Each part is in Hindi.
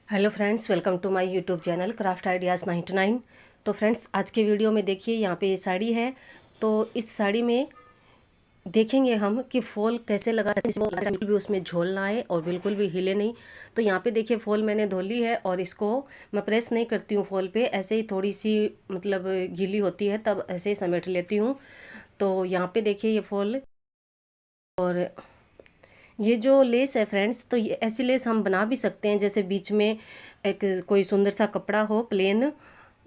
Hello friends, welcome to my YouTube channel craft ideas 99। तो फ्रेंड्स, आज के वीडियो में देखिए यहाँ पे ये साड़ी है। तो इस साड़ी में देखेंगे हम कि फॉल कैसे लगा सकते हैं, बिल्कुल भी उसमें झोल ना आए और बिल्कुल भी हिले नहीं। तो यहाँ पे देखिए फॉल मैंने धो ली है और इसको मैं प्रेस नहीं करती हूँ फॉल पे, ऐसे ही थोड़ी सी मतलब गीली होती है तब ऐसे ही समेट लेती हूँ। तो यहाँ पे देखिए ये फॉल, और ये जो लेस है फ्रेंड्स, तो ये ऐसी लेस हम बना भी सकते हैं, जैसे बीच में एक कोई सुंदर सा कपड़ा हो प्लेन,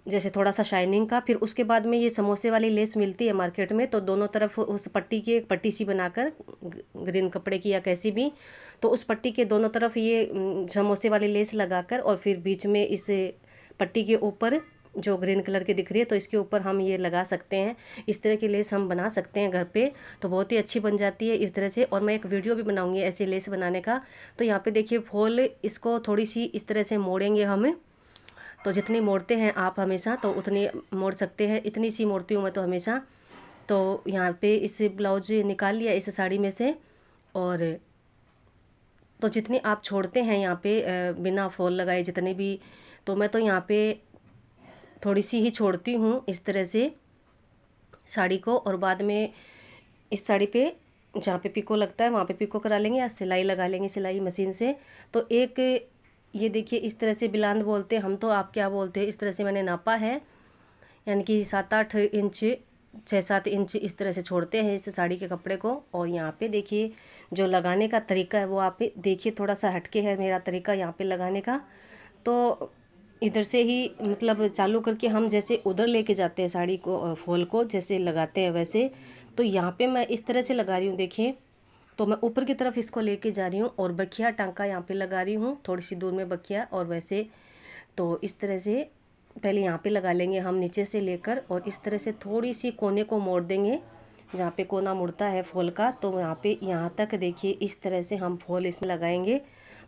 जैसे थोड़ा सा शाइनिंग का। फिर उसके बाद में ये समोसे वाली लेस मिलती है मार्केट में, तो दोनों तरफ उस पट्टी की एक पट्टी सी बनाकर, ग्रीन कपड़े की या कैसी भी, तो उस पट्टी के दोनों तरफ ये समोसे वाली लेस लगाकर और फिर बीच में इस पट्टी के ऊपर जो ग्रीन कलर की दिख रही है, तो इसके ऊपर हम ये लगा सकते हैं। इस तरह की लेस हम बना सकते हैं घर पे, तो बहुत ही अच्छी बन जाती है इस तरह से। और मैं एक वीडियो भी बनाऊंगी ऐसे लेस बनाने का। तो यहाँ पे देखिए फॉल, इसको थोड़ी सी इस तरह से मोड़ेंगे हम। तो जितनी मोड़ते हैं आप हमेशा, तो उतनी मोड़ सकते हैं, इतनी सी मोड़ती हूँ मैं तो हमेशा। तो यहाँ पे इस ब्लाउज निकाल लिया इस साड़ी में से, और तो जितनी आप छोड़ते हैं यहाँ पे बिना फॉल लगाए जितने भी, तो मैं तो यहाँ पे थोड़ी सी ही छोड़ती हूँ इस तरह से साड़ी को। और बाद में इस साड़ी पे जहाँ पे पिको लगता है वहाँ पे पिको करा लेंगे या सिलाई लगा लेंगे सिलाई मशीन से। तो एक ये देखिए इस तरह से बिलांद बोलते हैं हम, तो आप क्या बोलते हैं, इस तरह से मैंने नापा है, यानी कि 7-8 इंच, 6-7 इंच इस तरह से छोड़ते हैं इस साड़ी के कपड़े को। और यहाँ पे देखिए जो लगाने का तरीका है वो आप देखिए, थोड़ा सा हटके है मेरा तरीका यहाँ पे लगाने का। तो इधर से ही मतलब चालू करके हम जैसे उधर लेके जाते हैं साड़ी को, फॉल को जैसे लगाते हैं वैसे। तो यहाँ पे मैं इस तरह से लगा रही हूँ, देखिए। तो मैं ऊपर की तरफ इसको लेके जा रही हूँ और बखिया टांका यहाँ पे लगा रही हूँ, थोड़ी सी दूर में बखिया, और वैसे तो इस तरह से पहले यहाँ पे लगा लेंगे हम नीचे से लेकर, और इस तरह से थोड़ी सी कोने को मोड़ देंगे जहाँ पे कोना मुड़ता है फॉल का। तो यहाँ पे यहाँ तक देखिए इस तरह से हम फॉल इसमें लगाएंगे।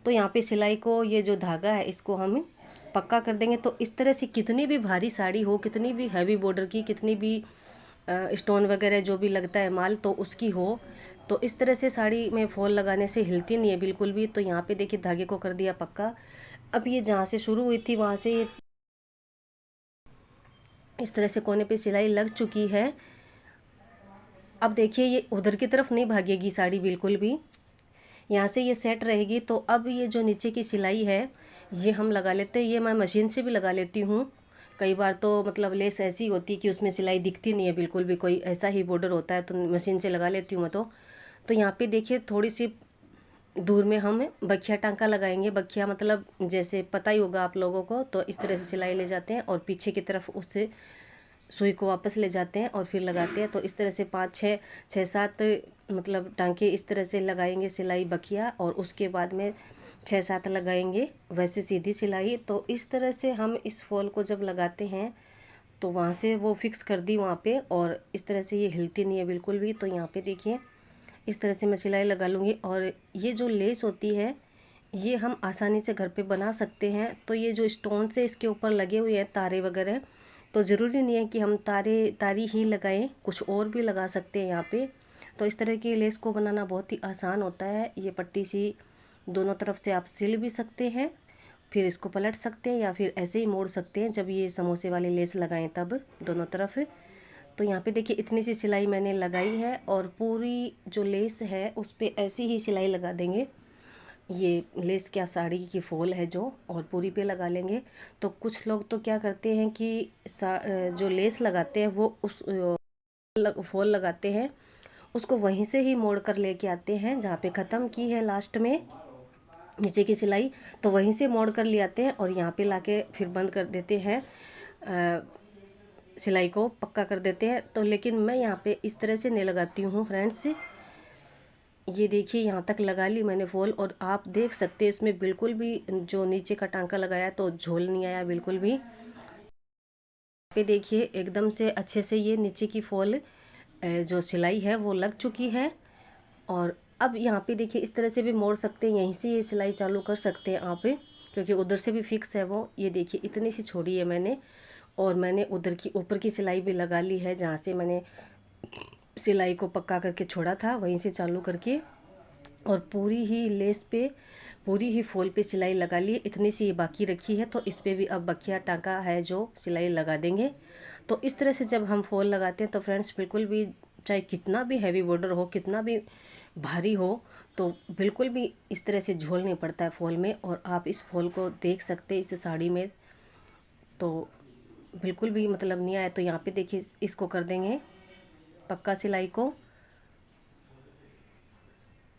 तो यहाँ पे सिलाई को, ये जो धागा है इसको हम पक्का कर देंगे। तो इस तरह से कितनी भी भारी साड़ी हो, कितनी भी हैवी बॉर्डर की, कितनी भी स्टोन वगैरह जो भी लगता है माल तो उसकी हो, तो इस तरह से साड़ी में फॉल लगाने से हिलती नहीं है बिल्कुल भी। तो यहाँ पे देखिए धागे को कर दिया पक्का। अब ये जहाँ से शुरू हुई थी वहाँ से इस तरह से कोने पे सिलाई लग चुकी है। अब देखिए ये उधर की तरफ नहीं भागेगी साड़ी बिल्कुल भी, यहाँ से ये सेट रहेगी। तो अब ये जो नीचे की सिलाई है ये हम लगा लेते हैं। ये मैं मशीन से भी लगा लेती हूँ कई बार, तो मतलब लेस ऐसी होती है कि उसमें सिलाई दिखती नहीं है बिल्कुल भी, कोई ऐसा ही बॉर्डर होता है तो मशीन से लगा लेती हूँ मैं तो यहाँ पे देखिए थोड़ी सी दूर में हम बखिया टांका लगाएंगे। बखिया मतलब जैसे पता ही होगा आप लोगों को, तो इस तरह से सिलाई ले जाते हैं और पीछे की तरफ उससे सुई को वापस ले जाते हैं और फिर लगाते हैं। तो इस तरह से 5-6-6-7 मतलब टांके इस तरह से लगाएंगे सिलाई बखिया, और उसके बाद में 6-7 लगाएंगे वैसे सीधी सिलाई। तो इस तरह से हम इस फॉल को जब लगाते हैं तो वहाँ से वो फिक्स कर दी वहाँ पे, और इस तरह से ये हिलती नहीं है बिल्कुल भी। तो यहाँ पे देखिए इस तरह से मैं सिलाई लगा लूँगी। और ये जो लेस होती है ये हम आसानी से घर पे बना सकते हैं। तो ये जो स्टोन से इसके ऊपर लगे हुए हैं तारे वगैरह, तो ज़रूरी नहीं है कि हम तारी ही लगाएं, कुछ और भी लगा सकते हैं यहाँ पे। तो इस तरह की लेस को बनाना बहुत ही आसान होता है। ये पट्टी सी दोनों तरफ से आप सिल भी सकते हैं, फिर इसको पलट सकते हैं या फिर ऐसे ही मोड़ सकते हैं जब ये समोसे वाली लेस लगाएं तब दोनों तरफ। तो यहाँ पे देखिए इतनी सी सिलाई मैंने लगाई है, और पूरी जो लेस है उस पर ऐसी ही सिलाई लगा देंगे। ये लेस क्या, साड़ी की फॉल है जो, और पूरी पे लगा लेंगे। तो कुछ लोग तो क्या करते हैं कि जो लेस लगाते हैं वो उस फॉल लगाते हैं, उसको वहीं से ही मोड़ कर लेके आते हैं जहाँ पे ख़त्म की है लास्ट में नीचे की सिलाई, तो वहीं से मोड़ कर ले आते हैं और यहाँ पे लाके फिर बंद कर देते हैं, सिलाई को पक्का कर देते हैं। तो लेकिन मैं यहाँ पे इस तरह से नहीं लगाती हूँ फ्रेंड्स। ये देखिए यहाँ तक लगा ली मैंने फॉल, और आप देख सकते हैं इसमें बिल्कुल भी जो नीचे का टांका लगाया तो झोल नहीं आया बिल्कुल भी। पे देखिए एकदम से अच्छे से ये नीचे की फॉल जो सिलाई है वो लग चुकी है। और अब यहाँ पे देखिए इस तरह से भी मोड़ सकते हैं, यहीं से ये सिलाई चालू कर सकते हैं आप, क्योंकि उधर से भी फिक्स है वो। ये देखिए इतनी सी छोड़ी है मैंने, और मैंने उधर की ऊपर की सिलाई भी लगा ली है जहाँ से मैंने सिलाई को पक्का करके छोड़ा था, वहीं से चालू करके। और पूरी ही लेस पे पूरी ही फॉल पे सिलाई लगा ली, इतनी सी बाकी रखी है। तो इस पे भी अब बखिया टांका है जो सिलाई लगा देंगे। तो इस तरह से जब हम फॉल लगाते हैं तो फ्रेंड्स बिल्कुल भी, चाहे कितना भी हैवी बॉर्डर हो, कितना भी भारी हो, तो बिल्कुल भी इस तरह से झोल नहीं पड़ता है फॉल में। और आप इस फॉल को देख सकते हैं इस साड़ी में, तो बिल्कुल भी मतलब नहीं आया। तो यहाँ पे देखिए इसको कर देंगे पक्का सिलाई को।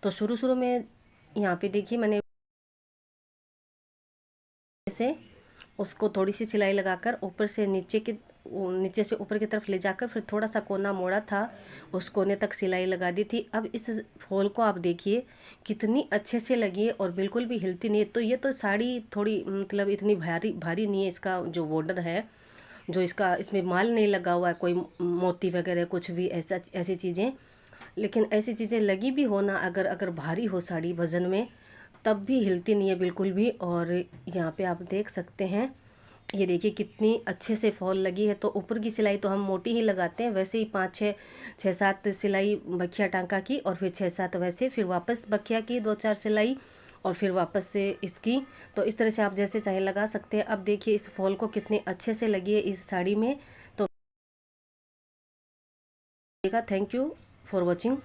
तो शुरू में यहाँ पे देखिए मैंने से उसको थोड़ी सी सिलाई लगाकर ऊपर से नीचे से ऊपर की तरफ ले जाकर फिर थोड़ा सा कोना मोड़ा था, उस कोने तक सिलाई लगा दी थी। अब इस फॉल को आप देखिए कितनी अच्छे से लगी है और बिल्कुल भी हिलती नहीं है। तो ये तो साड़ी थोड़ी मतलब इतनी भारी नहीं है। इसका जो बॉर्डर है, जो इसमें माल नहीं लगा हुआ है, कोई मोती वगैरह कुछ भी ऐसी चीज़ें। लेकिन ऐसी चीज़ें लगी भी हो ना, अगर भारी हो साड़ी वज़न में, तब भी हिलती नहीं है बिल्कुल भी। और यहाँ पे आप देख सकते हैं, ये देखिए कितनी अच्छे से फॉल लगी है। तो ऊपर की सिलाई तो हम मोटी ही लगाते हैं, वैसे ही 5-6-7 सिलाई बखिया टांका की, और फिर 6-7 वैसे, फिर वापस बखिया की 2-4 सिलाई, और फिर वापस से इसकी। तो इस तरह से आप जैसे चाहे लगा सकते हैं। अब देखिए इस फॉल को कितने अच्छे से लगी है इस साड़ी में। तो थैंक यू फॉर वॉचिंग।